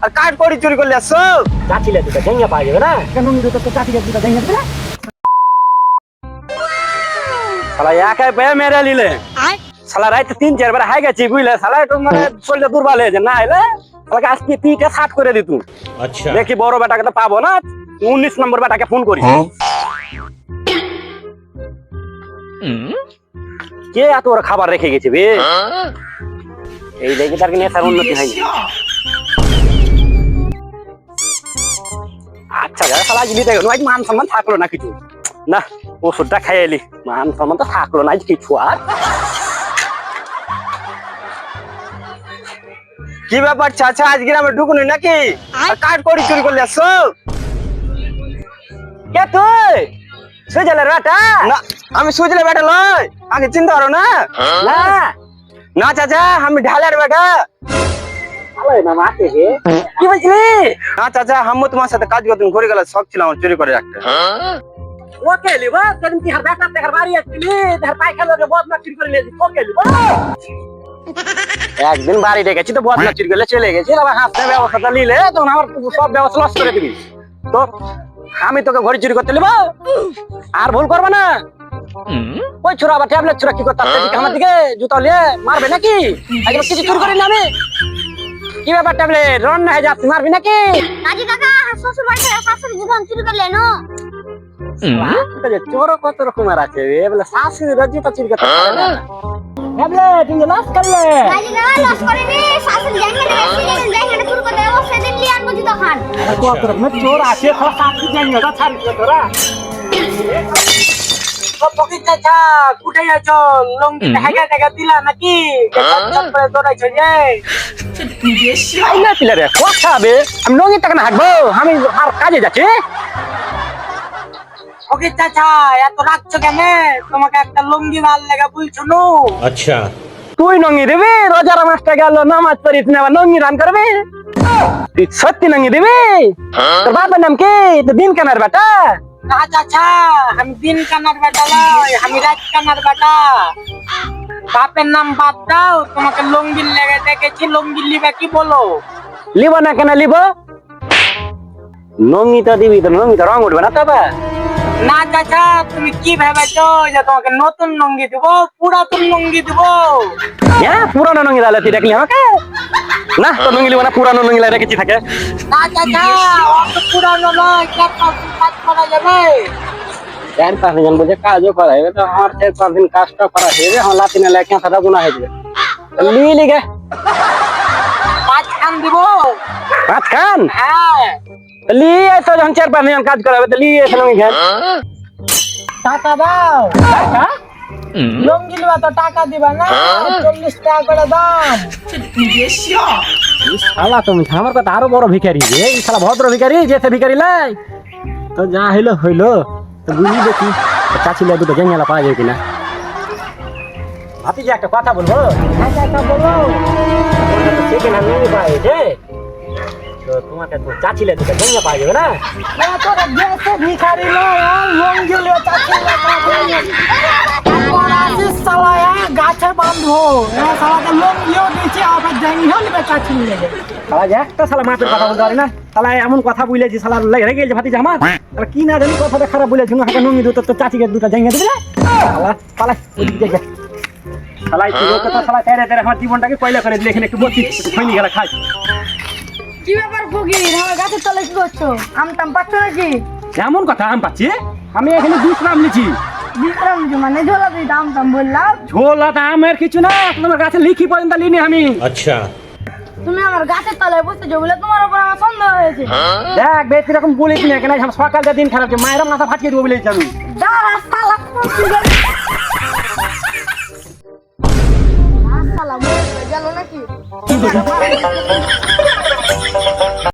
আর কাঠ করি চুরি করলে আসছো চাচিলে দুটো ঝেঙ্গা পাওয়া যাবে না কেন দুটো তো চাচিলে দুটো ঝেঙ্গা দিবে শালা একাই পেয়ে মেরে নিলে শালা রাইতে 3-4 বার হাই গেছি বুঝলে শালা একটু মানে শরীরটা দুর্বল হয়েছে না এলে শালাকে আজকে পিঠে 60 করে দিতু। আচ্ছা দেখি বড় বেটাকে তো পাবো না 19 নম্বর বেটাকে ফোন করি কে এত ওর খাবার রেখে গেছে বে এই দেখি তার কি নেশার উন্নতি হয়নি। আচ্ছা যা শালা আজ নিতে গেল আজ মান সম্মান থাকলো না কিছু না ওষুধটা খাই এলি মান সম্মান তো থাকলো না আজ কিছু আর কি ব্যাপার চাচা আজকে আমি ঢুকুনি নাকি কাঠ করি চুরি করলে আসছো কে তুই সুজলের বেটা না আমি সুজলের বেটা লয় আগে চিন্তা করো না না না চাচা আমি ঢালের বেটা ভালোই না মাকে হে কি বলছিলি না চাচা আমি তোমার সাথে কাজ করতাম ঘুরে গেলে শখ ছিল আমার চুরি করে একটা ওকে লিবা সেদিন কি হার বেটা তেহার বাড়ি আসছিলি তেহার পায়খানা রে বদনা চুরি করে নিয়েছি ওকে লিবা একদিন বাড়ি ডেকেছি তো বদনা চুরি করলে চলে গেছি আবার হাসতে ব্যবস্থাটা নিলে তখন আমার সব ব্যবস্থা লস করে দিবি তো আমি তোকে ঘড়ি চুরি করতে লিব আর ভুল করবে না ওই ছোড়া আবার ট্যাবলেট ছোড়া কি করতে আমার দিকে জুতা নিয়ে মারবে নাকি একদম কিছু চুরি করি না আমি কি ব্যাপার ট্যাবলেট রান্না হয়ে যাচ্ছে মারবি নাকি কাজী কাকা শ্বশুর বাড়িতে শাশুড়ি জীবন চুরি করলে নো চোর কত রকমের আছে বলে শাশুড়ি জুতা চুরি করতে পারে না ট্যাবলেট ইন লস করলে কাজী কাকা লস করেনি শাশুড়ি জায়গাটা চুরি করলে ও সেদিন লিয়ান বুঝি তখন কত রকমের চোর আছে সব সাথে জায়গাটা ছাড়িস তোরা ও পকেট চাচা কুটে আছো লঙ্গি টাকা টাকা দিলা নাকি চট করে দৌড়াইছো যে আই না পিলারে কথা হবে আমি নঙ্গি টাকা না হাঁকবো আমি আর কাজে যাচ্ছি পকেট চাচা এত রাখছো কেন তোমাকে একটা লঙ্গি মাল লাগা বলছো নো अच्छा তুই নঙ্গি দিবি রোজার মাসটা গেল নামাজ পড়িস না আবার নঙ্গি রান করবি তুই সত্যি নঙ্গি দিবি তোর বাবার নাম কি তো দিন কেনার বেটা না চাচা আমি দিন কানার বেটা নয় আমি রাত কানার বেটা বাপের নাম বাদ দাও তোমাকে লঙ্গি লেগে দেখেছি লঙ্গি লিবে কি বলো লিব না কেন লিব নঙ্গি তো দিবি তো নঙ্গি তো রং উঠবে না তবে না চাচা তুমি কি ভেবেছো যে তোমাকে নতুন লঙ্গি দিব পুরাতন লঙ্গি দিব হ্যাঁ পুরানো নঙ্গি দালে তুই দেখলি আমাকে না তো নঙ্গি লিব না পুরানো নঙ্গি লাগে রেখেছি থাকে না চাচা অত পুরানো নয় কাজ করা যাবে চার পাঁচ দিন বুঝে কাজও করা হবে তো আমার 4-5 দিন কাজটা করা হয়ে যাবে আমার লাতি না লেখা সাদা গুণা হয়ে যাবে লিয়ে লিগে 5 খান দিব 5 খান হ্যাঁ লিয়ে এসো যখন 4-5 দিন কাজ করা হবে তো লিয়ে এসো নঙ্গি খান টাকা দাও টাকা লঙ্গি লিবা তো টাকা দিবা না 40 টাকা করে দাম শালা তুমি আমার কথা আরো বড় ভিখারি রে এই শালা ভদ্র ভিখারি যেতে ভিখারি লাই তো যা হইলো হইলো তো বুঝি দেখি চাচিলে দুটো জেঙ্গেলা পাওয়া যায় কিনা ভাবি যে একটা কথা বলবো হ্যাঁ চাচা বলো সেকেন্ড হ্যান্ড নিয়ে পাওয়া তো তোমাকে তো চাচিলে দুটো জেঙ্গা পাওয়া যাবে না না তোরা গেছে ভিখারি নয় লঙ্গি লিবা চাচা সালায়া গাছে বাঁধো সালাকে লঙ্গিও দিয়েছে আবার জাঙ্গিও লিবা চাচি লেগে শালা যে একটা শালা মাপের কথা বলতে পারি না শালা এমন কথা বলেছি শালা লেগে গেছে ভাতি আমার শালা কি না জানি কথাটা খারাপ বলেছি হাঁকা নঙ্গি দুটো তো চাচিকে দুটো জেঙ্গা দিবে শালা শালা ওইদিকে যা শালা এই কথা শালা তেরে তেরে আমার জীবনটাকে কয়লা করে দিলে এখানে একটু বসি একটু খৈনি গেলা খাই কি ব্যাপার ফকির আমার গাছের তলায় কি করছো আমটাম পাচ্ছ নাকি এমন কথা আম পাচ্ছি আমি এখানে বিশ্রাম নিচ্ছি বিশ্রাম মানে ঝোলা দিয়ে আমটাম বললাম ঝোলাটা আমের কিছু না তোমার কাছে লিখি পর্যন্ত লিনি আমি अच्छा তুমি আমার গাছের তলায় বসেছো বলে তোমার উপর আমার সন্দেহ হয়েছে দেখ বেশ এরকম বলিস না কেন সকালটা দিন খারাপ মায়েরা মাথা ফাটিয়ে দেবো বলেছি আমি দাঁড়া শালা শালা মরে গেল নাকি